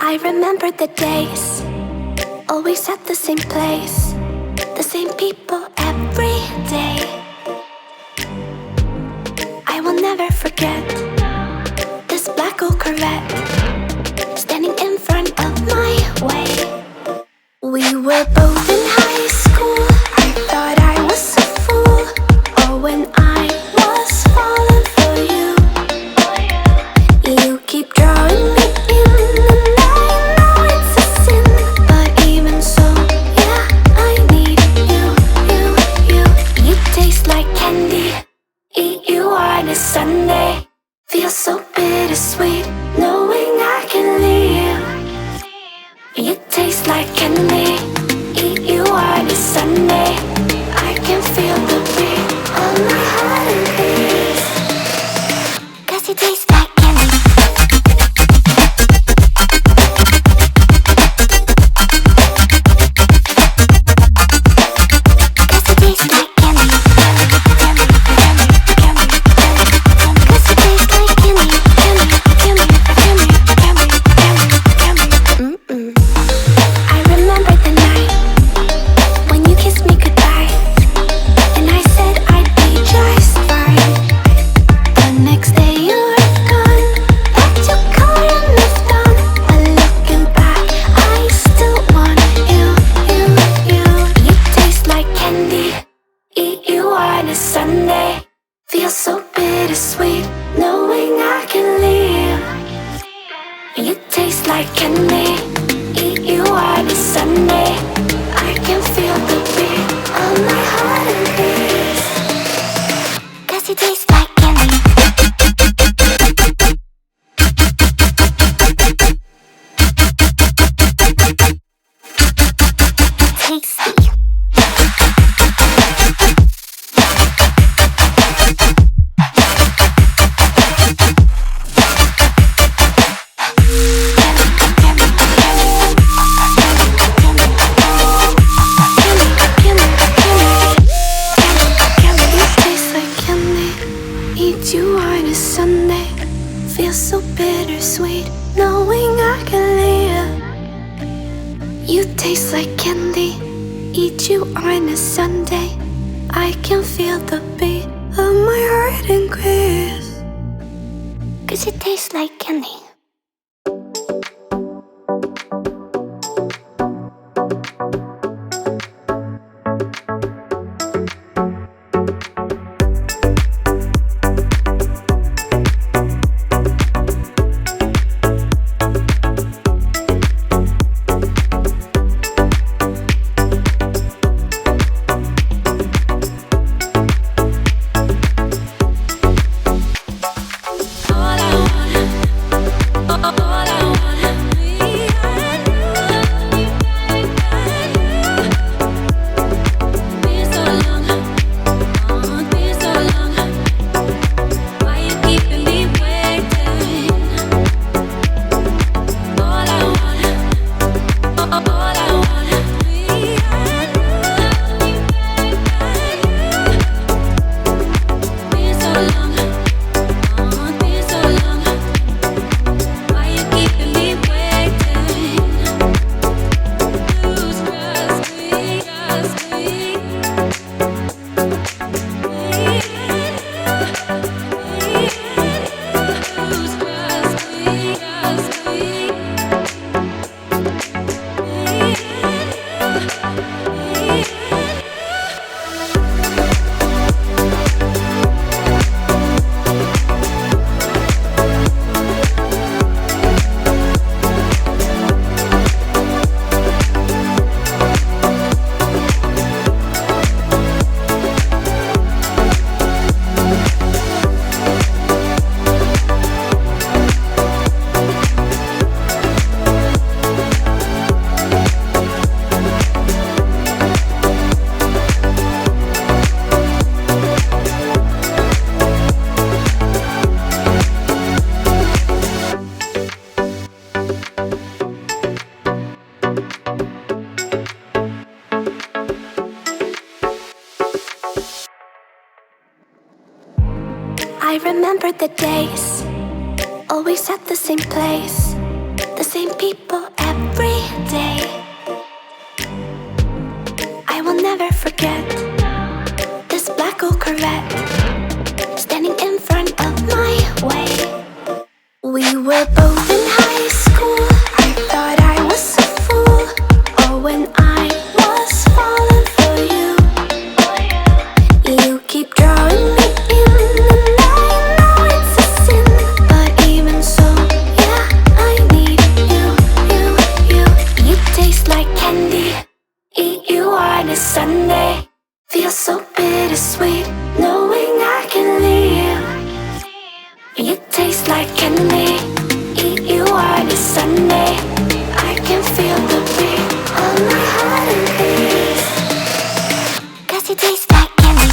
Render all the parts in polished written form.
I remember the days, always at the same place, the same people every day. I will never forget this black old Corvette standing in front of my way. We were both in high school. I thought I was a fool. Oh, when I was falling for you, you keep drawing me in, and I know it's a sin, but even so, yeah, I need you, you, you. You taste like candy, eat you on a Sunday. Feels so bittersweet, knowing I can leave. You taste like candy, eat you on a Sunday. I can feel the beat of my heart and peace, 'cause you taste like candy. Sunday feels so bittersweet, knowing I can leave. You taste like candy, eat you on a Sunday. I can feel the beat of my heart and peace, 'cause you taste like candy. Tasty. You on a Sunday, feels so bittersweet, knowing I can leave. You taste like candy, eat you on a Sunday. I can feel the beat of my heart increase, 'cause it tastes like candy. I remember the days, always at the same place, the same people every day. I will never forget this black old Corvette standing in front of my way. We were both in high school. I thought I was a fool. Oh, when I was falling for you. You keep drawing me in, and I know it's a sin, but even so, yeah, I need you, you, you. You taste like candy. Eat you on a Sunday. Feel so bittersweet knowing I can leave. You taste like candy. Eat you on a Sunday. I can feel the beat on my heart and peace. 'Cause you taste like candy.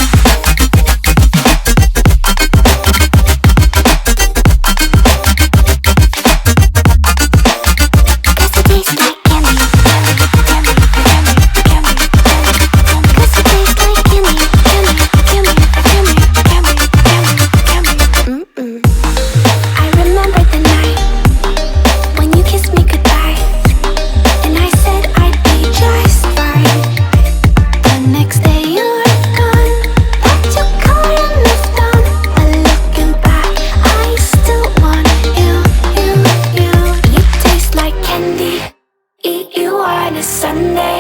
Sunday,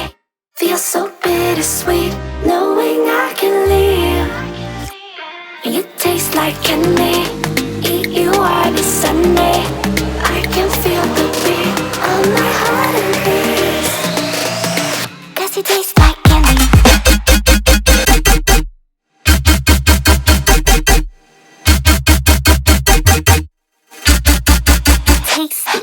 feel so bittersweet knowing I can leave. You taste like candy. Eat you on a Sunday. I can feel the beat on my heart and peace. 'Cause you taste like candy. Tasty.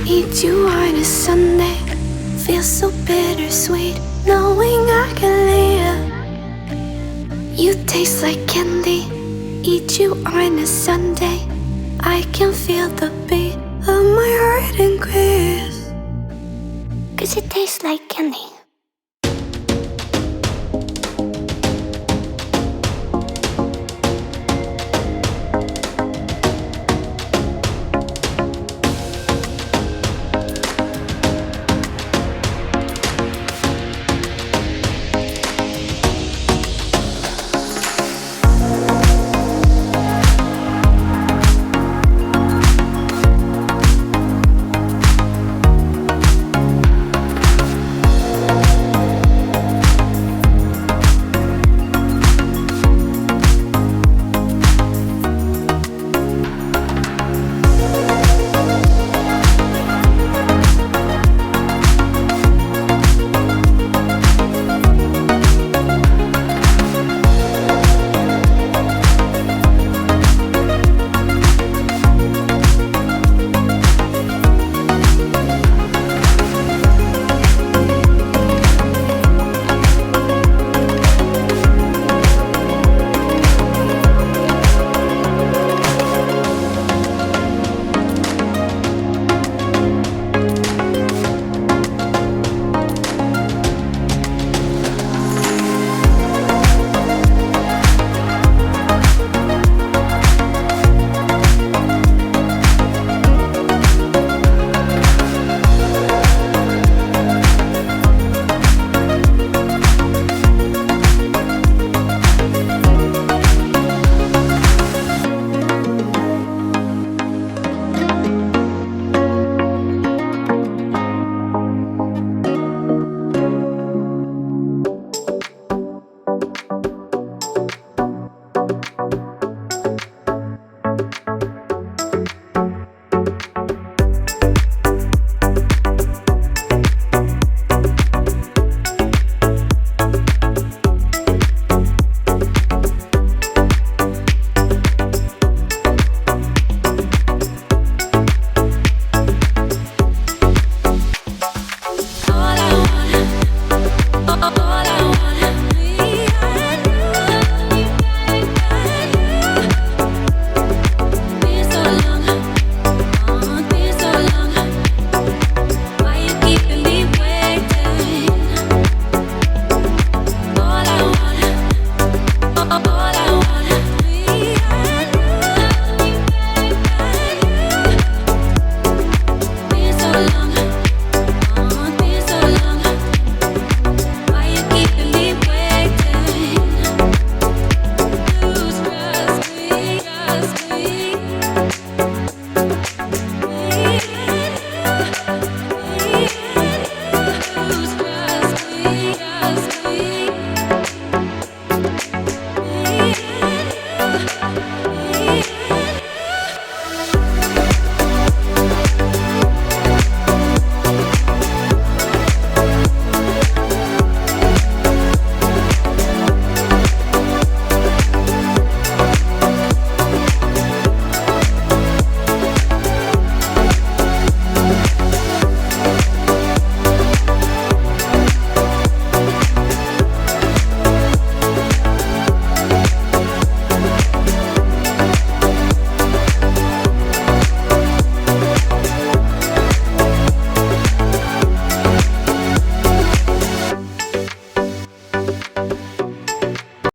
Eat you on a Sunday. Feel so bittersweet knowing I can leave. You taste like candy. Eat you on a Sunday. I can feel the beat of my heart increase. 'Cause it tastes like candy.